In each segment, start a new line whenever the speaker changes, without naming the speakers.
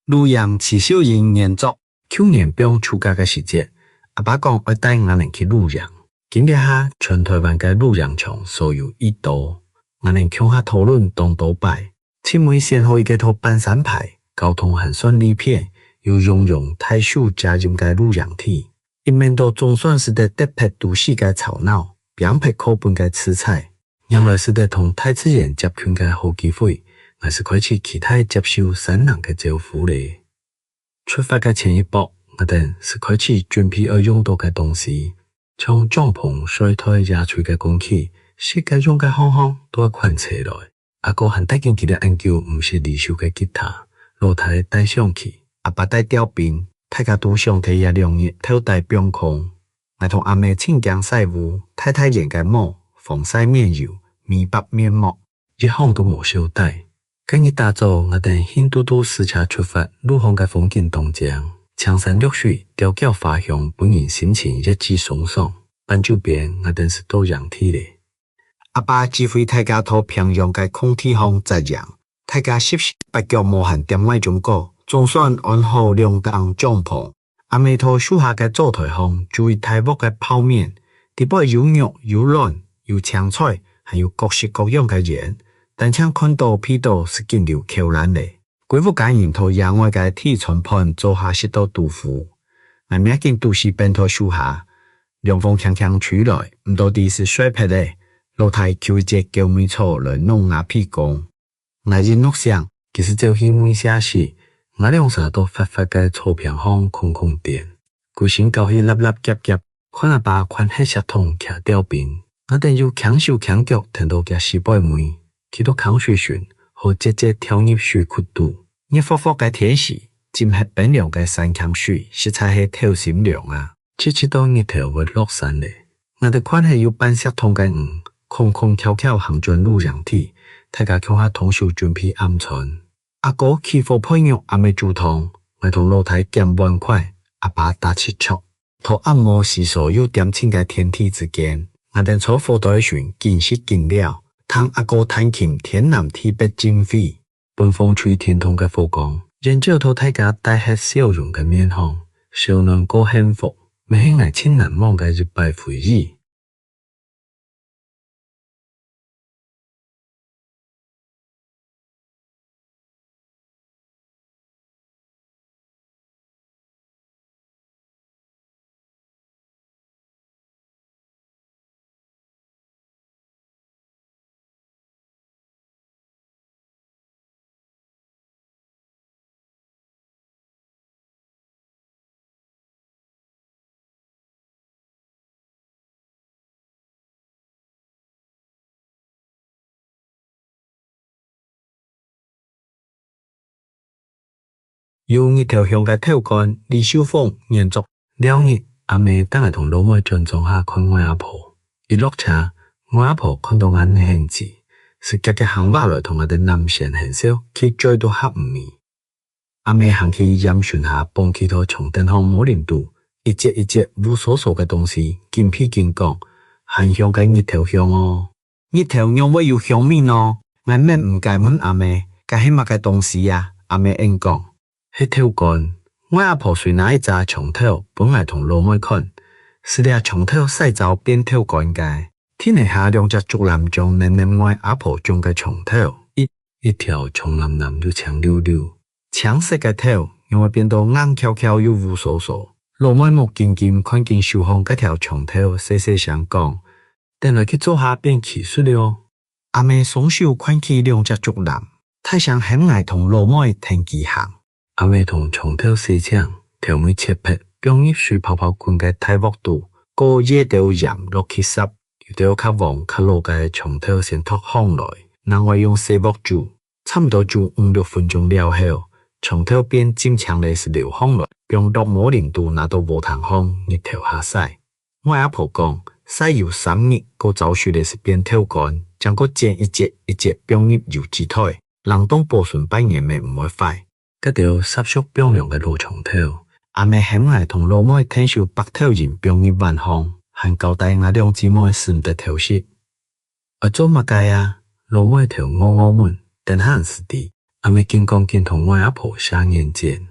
路阳饲小人研作，去年병暑假嘅时节，阿爸讲要带我哋去路阳。今日下全台湾嘅路阳场所有1度，我哋向下讨论当倒摆，请问先后一个套半山牌，交通很顺利片，又用太数加入嘅路阳体，一面都总算是得特别都市嘅吵闹，并配课本嘅吃菜，原来是得同太自然接近嘅好机会。我是开始期待接受新人嘅招呼咧。出发嘅前一步，我哋是开始准备要用到嘅东西，从帐篷、水台、野炊嘅工具，设计用嘅方法都要款起来。阿哥很带劲佢嘅研究，唔是离手嘅吉他，露台带上去，阿爸带吊柄，大家都上体也容易偷带表空。我同阿妹清姜晒污，太太染嘅膜，防晒面油、美白面膜，一项都冇少带。今日打早，我哋hin嘟嘟私车出发，路旁嘅风景当中，青山绿水，调教花香，本人心情日志爽爽。半周边我哋是多样体咧。阿爸指挥大家到平壤嘅空地方摘样，大家熟悉八角无限点位中国，总算安好两间帐篷。阿妹到树下嘅灶台上，注意大锅嘅泡面，底部有肉、有卵、有青菜，还有各式各样嘅盐。但请看到皮到是见流口难嘞，鬼父感应到野外嘅铁船盘做下食到豆腐，我明见都是变到树下，凉风轻轻吹来，唔到底是水皮嘞，露台求一只狗尾草来弄牙屁公。我人录像，其实就因为写时，我两手都发发嘅草片方空空点，规身搞起粒粒夹夹，看阿爸看黑石桶徛吊边，我等要强手强脚听到嘅失败梅。去到康水船，和直接跳入水库度。热乎乎嘅天时，浸喺冰凉嘅山坑水，实在係透心凉啊！直到日頭會落山咧，我哋看係有半石桶嘅魚，空空跳跳行進路上體，大家向下同手準備鵪鶉。阿哥起火配肉阿未煮湯，我同老太減半塊，阿爸打切菜。同按摩是所有點清嘅天地之間，我哋坐火台船見識見了。聽阿哥彈琴天南地北精飛，半風吹天空嘅火光，人照到大家帶起笑容嘅面孔，少年過幸福，未係捱千難忘嘅日敗回憶。有一條向嘅跳杆，李秀鳳連續2日，阿妹等係同老妹進裝下看我阿婆。一落車，我阿婆看到眼興致，是夾嘅行話來同我哋男性很少，佢最都黑唔面。阿妹行去飲船下，幫佢到床墊上摸連度，一隻一隻無所數嘅東西，見屁見講，很香嘅一條香哦。一條香會有香味咯，我咩唔介問阿妹，介係乜嘅東西呀？阿妹應講。喺跳杆，我阿婆隨那一紮床頭，本來同老妹看，是咧床頭洗澡邊跳杆嘅。天氣下兩隻竹籃將黏黏我阿婆種嘅床頭，一條長藍藍又長溜溜，橙色嘅頭，因為變到硬翹翹又烏索索。老妹目見見看見小紅嗰條床頭，細細聲講，等來去做下變氣術了。阿妹雙手看起兩隻竹籃，太想很愛同老妹聽佢行。阿妹同床頭洗槍，條尾切劈，變入水泡泡罐嘅大鑊度，個熱到鹽落去濕，又到較黃較老嘅床頭先托烘來，然後用細鑊煮，差唔多煮5-6分鐘了後，床頭變尖強嚟是流烘來，用落摸連度拿到無糖烘，日頭下曬。我阿婆講，曬油3日，個早水嚟是變跳乾，將個剪一節一節變入油脂台，冷凍保存半年咪唔會壞。嗰條濕熟冰涼嘅老床頭，阿妹很愛同老妹聽受白頭人冰入晚風，還交代我兩姊妹是唔得調息。而做乜嘅啊？老妹條我們，等下是啲，阿妹紧讲紧同我阿婆写年鉴，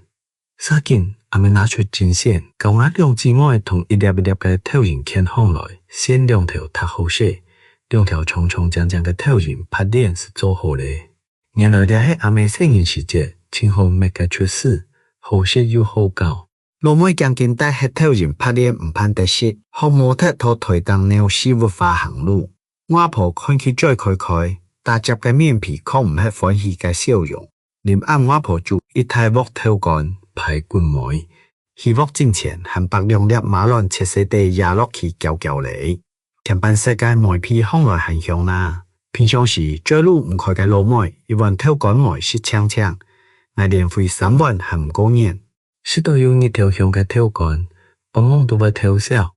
啥紧阿妹拿出针线，教我两姊妹同一粒一粒嘅透影钳放来，先两条脱好些，两条长长将将嘅透影拍链是做好咧。原来咧喺阿妹生日时节，前后每个出事，好些又好教。老妹将近带黑透影拍链唔攀得实，好模特拖推动鸟师傅发行路。我阿婆看起再开开，大只嘅面皮可唔係歡喜嘅笑容。連啱我阿婆做一太鑊透乾排骨梅，希鑊之前含白兩粒馬蘭切細地壓落去攪攪嚟，甜品世界梅皮放來很香啦。平常時最路唔開嘅老妹，一碗透乾梅是嗆嗆，我連費3碗還唔夠癮。是都有一條香嘅透乾，幫我都會透笑。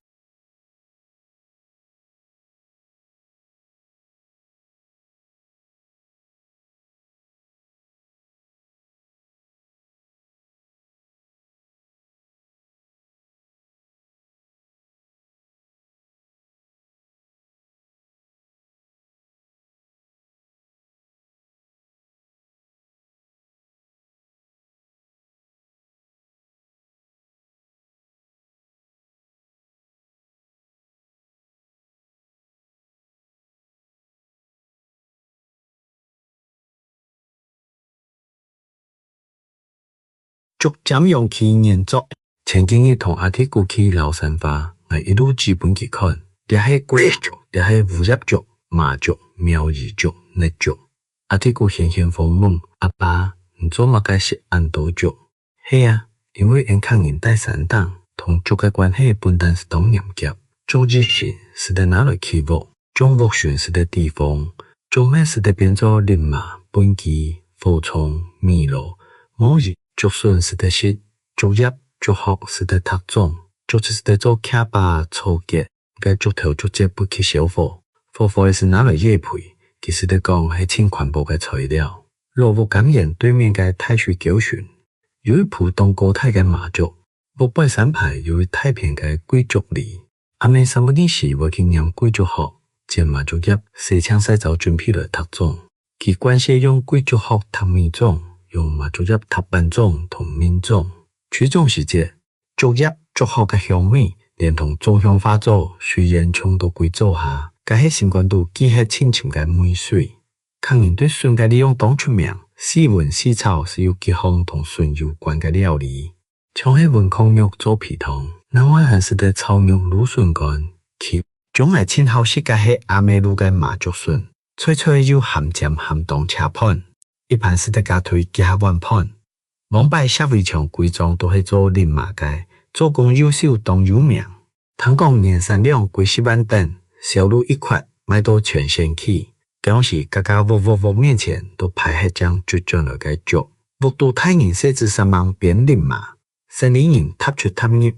逐漸用其研作，前幾日同阿鐵姑去老山花，我一路基本去看，你係貴族，你係烏葉族、麻族、苗語族、佚族。阿鐵姑閒閒訪問，阿爸，唔做乜嘅是安多族？係啊，因為人抗人帶三黨，同族嘅關係不單是當嚴格，做之前是在哪裡起伏，種福選是在地方，做咩是在變做林馬、本基、火蟲、米羅、毛語。族順是在食，族業、族學是在讀種，族是在做卡巴、草結，該族頭族節不去消火，火火是拿來葉皮，其實在講係清環保嘅材料。羅武感染對面嘅太水教船，由於浦東高泰嘅麻族，木背山牌由於太平嘅貴族里，阿妹三不年時會去念貴族學，將麻族業西槍西走準備來讀種，其關係用貴族學讀米種。用麻族葉讀班種同民種，取種時節，族葉族學嘅香味，連同種香花組，雖然衝到貴族下，但係新冠度既係清甜嘅梅水。抗人對筍嘅利用當出名，四文四草是有幾項同筍有關嘅料理，像係文控肉做皮湯，另外還是對炒肉滷筍乾，其種係清好食嘅係阿美路嘅麻族筍，脆脆又鹹甜鹹當車盤。一盤是得加推加碗盤，往擺社會場貴莊都係做林麻嘅，做工優秀當有名。聽講年產量幾10萬噸，銷路一塊賣到全縣去。當時家家屋面前都排喺張絕種來嘅竹，屋度太人設置3萬變林麻，城里人踏出踏入，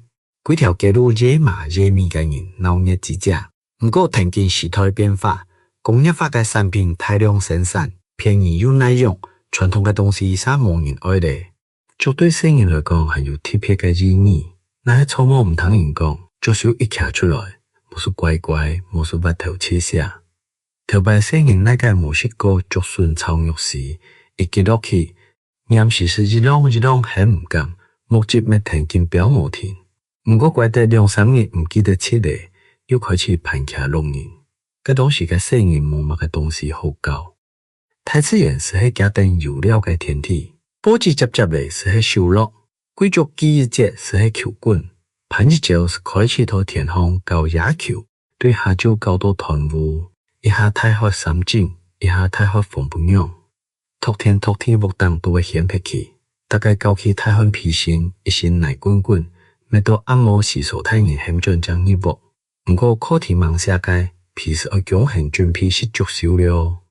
幾條街路野麻野米嘅人鬧熱之家。唔過聽見時代變化，工業化嘅產品大量生產。便宜又耐用，傳統嘅東西啥冇人愛咧。族對生人來講係有特別嘅意義。那係草木唔通人講，就算一徛出來，冇說乖乖，冇說bắt頭切下。頭擺生人那個冇食過竹筍炒肉時，一記落去，岩時是一浪一浪很唔甘，目睭咪聽見表冇停。唔過怪得2-3日唔記得切咧，又開始盤徛弄人。嗰當時嘅生人冇乜嘅東西好搞。太自然是喺加定油料嘅天體，波子接接嚟是喺收落，貴族記憶節是喺球棍，盤子酒是開始到天空搞野球，對下晝搞到團烏，一下太學三井，一下太學風不揚，托天木當都會顯撇起，大概搞起太漢皮線，一身奶滾滾，咪到按摩洗手太人險盡將一鑊，唔過課題忙下界，皮是愛強行準備是足少了。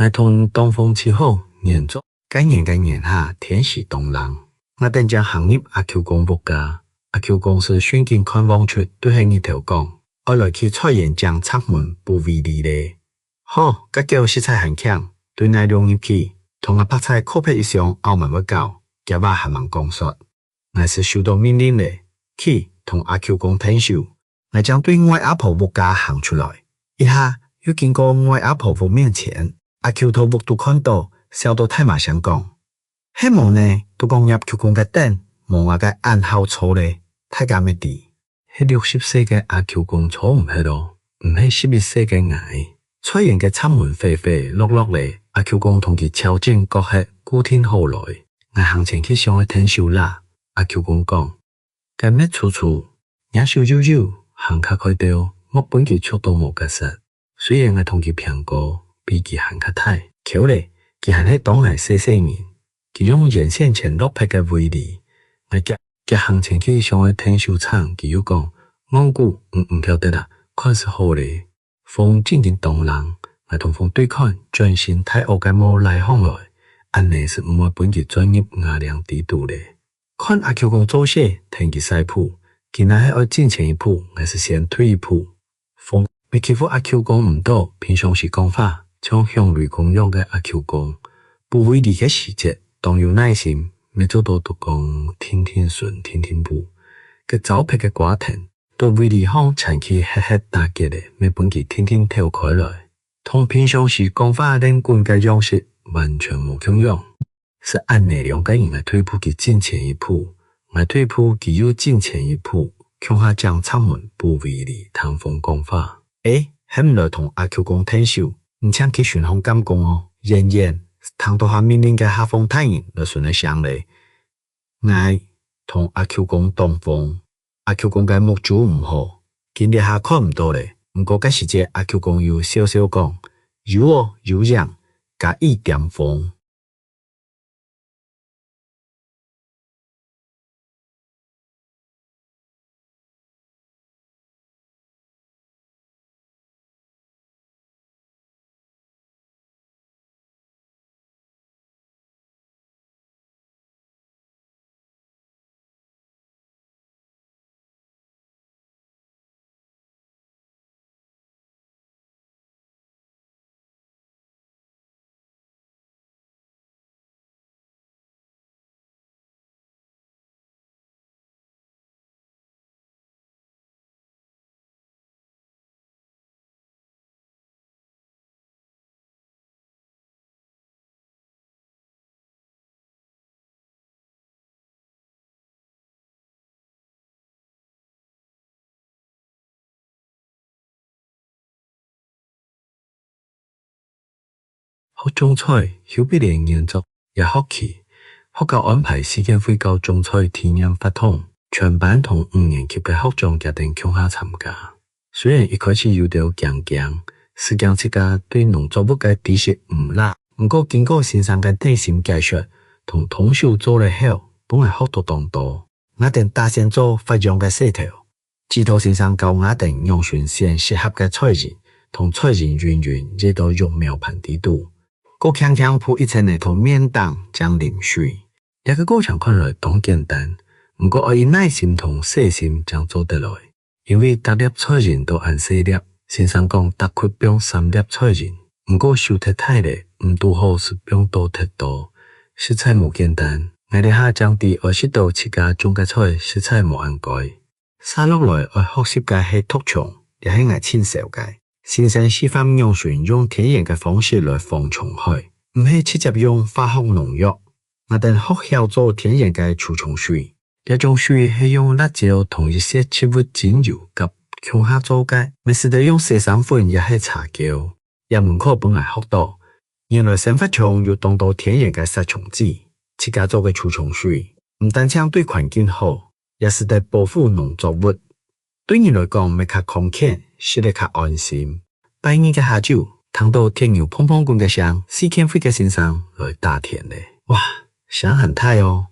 我同東風氣候連續幾年下天時東冷，我等將行業阿 Q 公佈噶，阿 Q 公司宣見看望出都係一條講，爱来去菜园将插门不为例咧。好，甲叫食材很强，对内容入去，同阿拍菜靠拍一上，澳门要到，夹巴还忙讲说，我是收到命令咧，去同阿 Q 讲听手，我将对外阿婆屋家行出来，一下又经过外阿婆屋面前，阿 Q 头屋都看到，笑到太麻想讲，迄幕呢都讲入 Q 公嘅灯，无我嘅暗号错咧，太监咩啲。迄60歲嘅阿 Q 公坐唔喺度，唔係11歲嘅我。菜園嘅插門飛飛落落嚟，阿 Q 公同佢超正角色古天好來，我行前去上去聽手啦。阿 Q 公講，今日處處也少少少，行卡開掉，我本佢速度無夾實。雖然我同佢評過，比佢行卡太，巧咧，佢行喺當係細年，佢用沿線前落拍嘅威力，我夾行前去上去聽手場，佢又講，我估唔曉得啦，看是好咧。風靜靜動人，我同風對看，專心睇我嘅無來往來，安尼是唔會本佢專業牙量地度咧。看阿 Q 公做事，聽佢西鋪，佢那係愛進前一步，還是先退一步？風未欺負阿 Q 公唔到，平常時講法，像向雷公用嘅阿 Q 公，不為理嘅細節，當有耐心，未做到都講天天順，天天補，嘅走撇嘅寡庭。對為理方長期黑黑打擊咧，未本佢天天跳開來，同平常時講法練棍嘅樣式完全無共用。是按內容嘅人來退步佢進前一步，來退步佢又進前一步，向下將插門不為理談風講法。喺唔來同阿 Q 公聽手，唔請佢旋風監工哦，仍然聽到下命令嘅下風太人就順嚟上嚟，我同阿 Q 公當風。阿 Q 公嘅目珠唔好，見日下看唔到咧。唔過嗰時節阿 Q 公又笑笑講，有哦有樣，加一點風。學種菜，有必然研究也學期，學校安排時間會教種菜體驗發通，全班同5年級嘅學長決定向下參加。雖然一開始有點驚，時間之間對農作物嘅知識唔辣，不過經過先生嘅耐心解說，同同學做了後，本來學到當多。我哋打算做發揚嘅勢頭，指導先生教我哋用選先適合嘅菜園，同菜園園園熱到育苗盆地度。個強強鋪一層泥土面當將淋水，這個過程看來當簡單，不過要以耐心同細心將做得來。因為每粒菜園都按細粒，先生講大概不用3粒菜園，不過收得太咧，唔拄好是不用多太多。食材無簡單，我哋下將啲20到7家種嘅菜食材無按改，撒落來要學習嘅係突蟲，也係愛親手嘅。先生示範用選用天然嘅方式來防蟲害，唔係直接用化學農藥。我哋學曉做天然嘅除蟲水，呢種水係用辣椒同一些植物精油及向下做嘅，唔係得用洗衫粉也係茶膠。入門課本來學到，原來生發蟲要當到天然嘅殺蟲劑，自家做嘅除蟲水，唔單止對環境好，也是對保護農作物。對你來講，咪較空間，食得較安心。拜二嘅下晝，聽到天牛砰砰滾嘅聲，試캠會嘅先生來打田咧。哇，聲很大哦！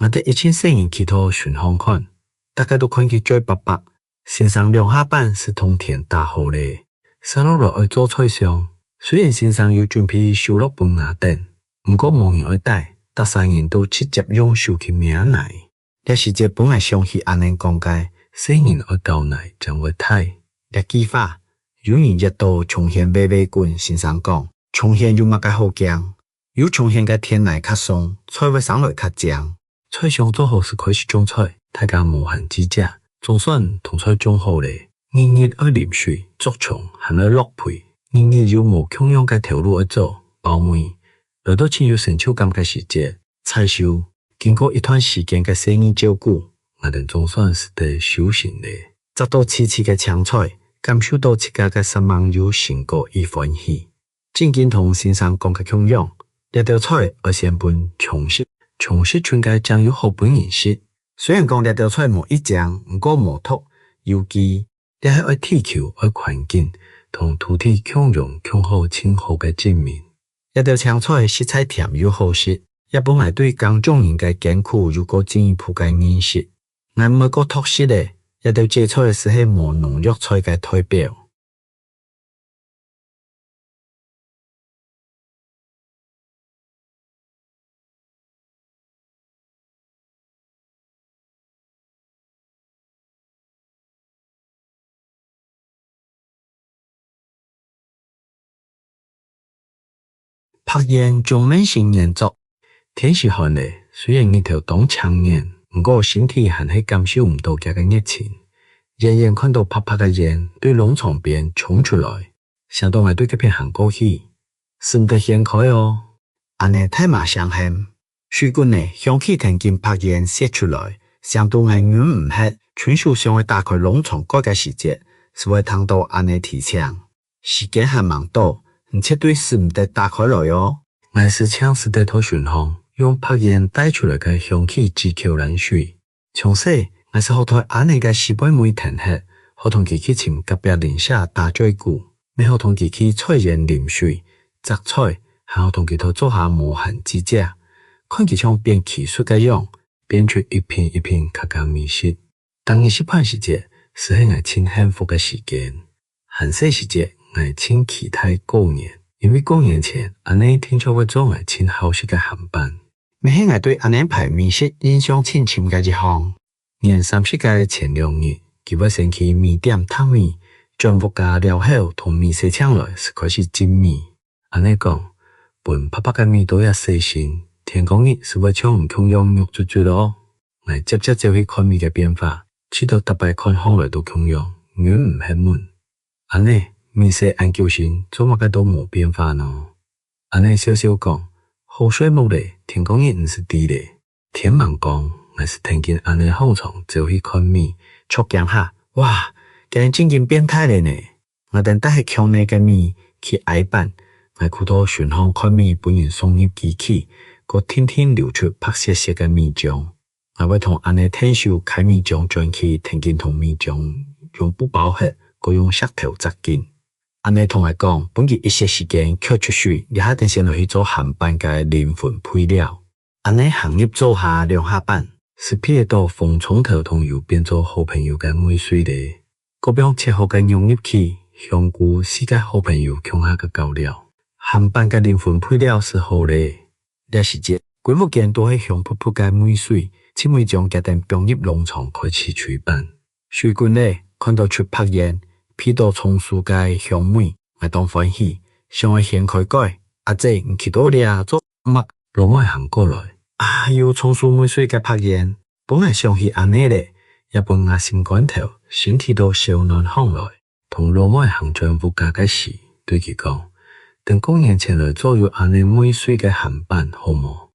我哋一群聲音祈禱順風看，大家都看佢嘴白白。先生兩下班是同田打好咧，撒落來愛做菜上。雖然先生要準備收落本牙等，不過冇人愛帶，大三人都直接用手去名嚟。呢時節本來上去安尼講解。細人愛教奶將會睇，历记法，有人热到重现微微滚，先生讲，重现有乜嘅好驚？有重现嘅天嚟較鬆，菜會生來較醬。菜上做好是開始種菜，大家無限之價，總算同菜種好咧。日日愛淋水、捉蟲，還愛落皮，日日有無同樣嘅條路去做，包梅。來到親有成就感嘅時節，採收。經過一段時間嘅生意照顧，我哋總算是得休息咧。摘到次次嘅青菜，感受到自家嘅失望有成果與歡喜。正經同先生講嘅同樣，呢道菜我先本重食全家醬有好本人食。雖然講呢道菜無一醬，唔過無毒有機，你係愛地球愛環境同土地共融共好親好嘅證明。呢道青菜食材甜又好食，也本來對耕種人嘅艱苦有個進一步嘅認識。我唔係個特色咧，呢道這菜是係無農藥菜嘅代表。拍煙仲免成研作，天時寒咧，雖然日頭當長煙，不過身體還係感受唔到佢嘅熱情。人人看到啪啪嘅煙對農場邊衝出來，想到我對嗰邊行過去，是唔得掀開哦。安尼太麻傷痕，水管呢香氣聽見拍煙泄出來，想到我遠唔hết，全數想去打開農場嗰個時節，是會聽到安尼提倡，時間還忙到。你絕對是唔得打開來哦！我是搶是得套巡航，用拍煙帶出來嘅香氣直扣冷水。從細我是學台安尼嘅西北妹聽吃，學同佢去尋隔壁鄰舍打嘴鼓，咪學同佢去採煙淋水、摘菜，還學同佢頭做下無限之家。看佢像變技術嘅樣，變出一片一片客家美食。當你是盼時節，是係我親幸福嘅時間。寒細時節。我親期待過年，因為過年前安尼聽說會做我親好食嘅航班。咪係我對安尼排美食印象深深嘅一項。年30嘅前2日，佢會先去米店探米，全部加料好同米洗搶來是開始蒸米。安尼講，本拍拍嘅米都要細心，天公日是會搶唔共用肉煮煮咯。我接就去看米嘅變化，直到特別看行來都共用，遠唔係悶。安尼。米色按舊型，做乜嘅都冇變化呢？安尼少少講，好水冇咧，天公日唔是啲咧。天盲講，我是聽見安尼後場就去看米，觸驚下，哇！今日真經變態咧呢！我等帶去強內嘅米去挨辦，我看到巡航看米本人送入機器，個天天流出白色色嘅米漿。我會同安尼天秀開米漿轉去，聽見同米漿用不包核，個用石頭紮緊。安尼同我講，本期一些時間扣出水，你下定先落去做航班嘅靈魂配料。安尼行業做下2下班，是撇到風沖頭同油變做好朋友嘅梅水咧。嗰邊切好嘅融入去，香菇是個好朋友強下嘅膠料。航班嘅靈魂配料是好咧。呢時節，規模間都係香撲撲嘅梅水，只會將家庭放入農場開始炊飯。水管咧看到出拍煙。批到松樹嘅香味，我當歡喜，想去掀開蓋，阿姐唔去到倆做乜，老外行過來，有松樹梅水嘅拍煙，本來想去安尼咧，也本我心肝頭，身體都小暖行來，同老外行全部加嘅事，對佢講，等過年前來做有安尼梅水嘅航班好冇？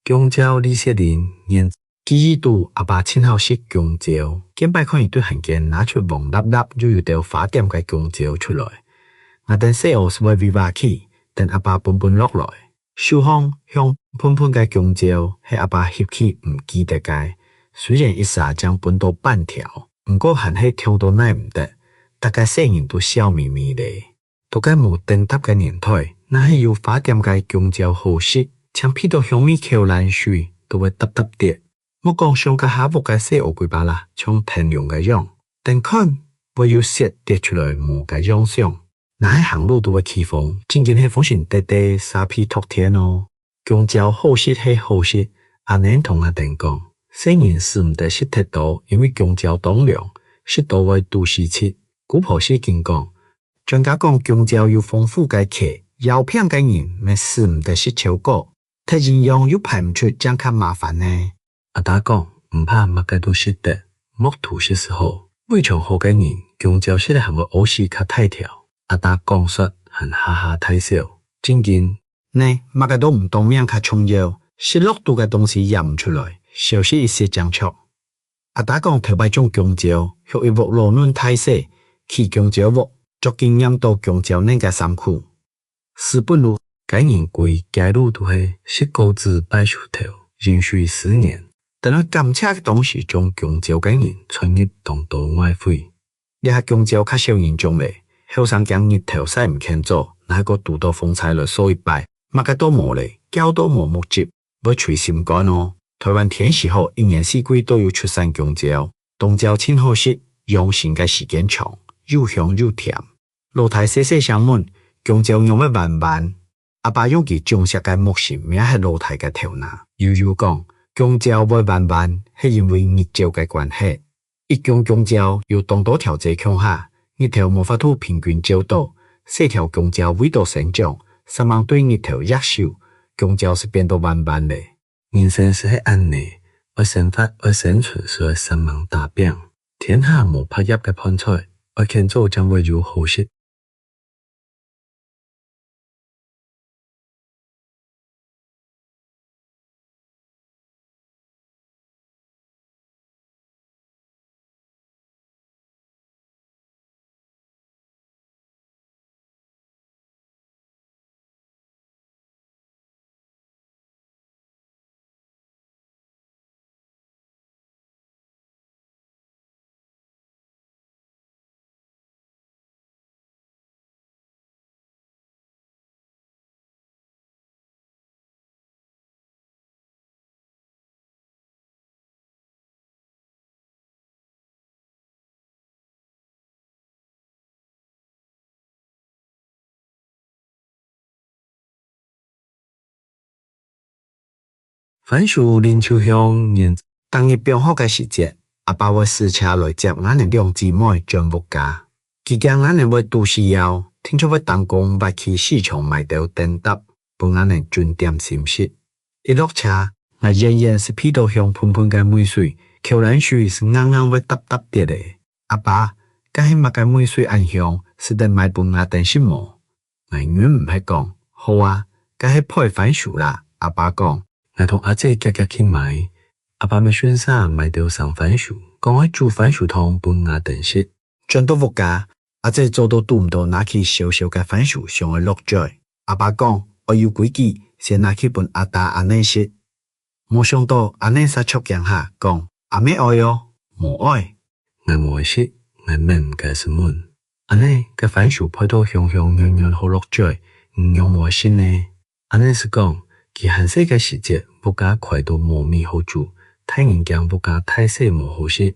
香蕉李雪林年記憶度阿爸親好食香蕉，見擺看伊對行間拿出黃粒粒就有條花點嘅香蕉出來。我等細後是會微挖起，等阿爸本本落來，手香香噴噴嘅香蕉係阿爸翕起唔記得嘅。雖然一下將本到半條，不過還係挑到耐唔得，大家細人都笑眯眯咧。都该无灯塔嘅年代，那系要花店嘅公交好食，像譬到香米口冷水都會嗒嗒跌。莫講上個下屋嘅細烏龜巴啦，像平庸嘅樣，但看會要雪跌出來無嘅樣相。那喺行路都會起風，真正係風聲地地沙皮托天哦。公交好食係好食，阿年同阿定講，雖然是唔得食太多，因為公交當量食到會肚時切。古婆師經講，專家講公交要豐富嘅客，有片嘅人咪是唔得食超過，睇營養又排唔出，將較麻煩呢。阿打講唔怕乜嘅都食得，莫吐嘅時候，胃腸好嘅人公交食得係會屙屎較大條。阿打講說很哈哈太笑，正經呢乜嘅都唔當面較重要，食落肚嘅東西入唔出來，休息一些將錯。阿打講頭擺種公交，學一屋路輪太細，去公交屋作經驗到公交那個辛苦。是不如該人規街路都係食高子擺樹頭，連續4年。但係監測嘅東西將公交嘅人傳入當到外匯，你係公交較少人種咧。後生講日頭曬唔肯做，那個堵到風采來掃一擺，乜嘅都冇咧，交都冇目接，要隨心趕哦。台灣天氣好，一年四季都要出產公交，東郊真好食，用心嘅時間長，又香又甜。露台細細相門，公交用得慢慢，阿爸用佢種植嘅木芯，名係露台嘅頭拿。悠悠講，公交會慢慢係因為日照嘅關係，一公交要當多條街腔下。日頭無法度平均照到，4條公交緯度成長，3萬對日頭熱燒，公交是變到慢慢咧。人生是喺安尼，為生活為生存是為3萬大病，天下無拍入嘅盤菜，為建造將會有好食。番薯林秋香年當日標好嘅時節，阿爸會試車來接俺哋兩姊妹進屋家。期間俺哋會都需要，聽說會當工會去市場買到燈搭，幫俺哋準點心食。一落車，我仍然是披到香噴噴嘅梅水，口冷水是硬硬會嗒嗒啲嘅。阿爸，咁係乜嘅梅水暗香，是得買幫我等什麼？我遠唔係講，好啊，咁係配番薯啦。阿爸講。我同阿姐夾夾去買，阿爸咪選擇買到生番薯，講喺煮番薯湯幫我等食。轉到屋家，阿姐做到肚唔到，拿起小小嘅番薯上去落嘴。阿爸講，我要規矩，先拿去幫阿大阿奶食。冇想到阿奶殺出鏡下，講阿妹愛喲，冇愛。我冇食，我明嘅是悶。阿奶嘅番薯配到香香軟軟好落嘴，唔用冇食呢。阿奶是講。其寒細嘅時節，屋家快到冇米好煮，太人驚屋家太細冇好食。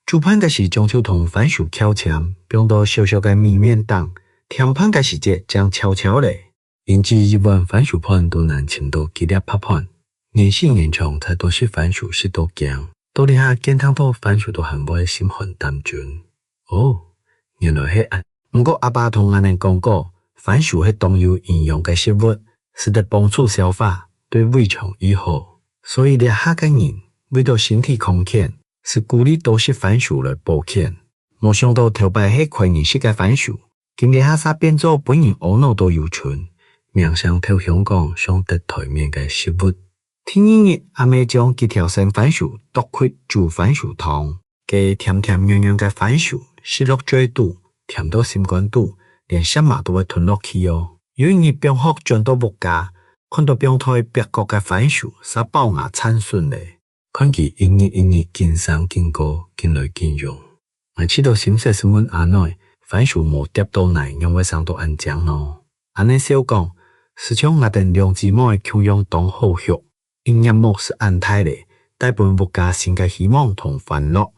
煮飯嘅時將就同番薯敲纖，放到小小嘅米麵檔。甜飯嘅時節將悄悄嚟，因此一碗番薯盤都難請到幾粒拍盤。年輕年長才多食番薯食到驚，到底下見湯到番薯都很會心寒膽轉。哦，原來係咁。不過阿爸同我哋講過，番薯係當有營養嘅食物。是得幫助消化，對胃腸愈好，所以你下個人為到身體康健，是鼓勵多食番薯來保健。冇想到頭擺係快人食嘅番薯，今日下沙變做本人懊惱都有存，面向到香港上得台面嘅食物。聽日阿妹將幾條生番薯剁開煮番薯湯，嘅甜甜軟軟嘅番薯食落嘴肚，甜到心肝肚，連什麼都會吞落去哦。有日병學轉到屋家，看到병台別國嘅番薯，撒爆牙參順咧。看佢一日見生見過，見來見用。我知道心色是問阿內，番薯无跌到奶，因为上到安酱咯。安尼小讲，是像我哋两姊妹穷养当好学，营养目是安泰咧，大部分物家新嘅希望同烦恼。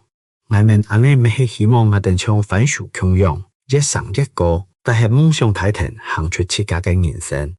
我们安尼咪系希望我哋像番薯穷养，越上越高，但系梦想太甜，行出自家嘅人生。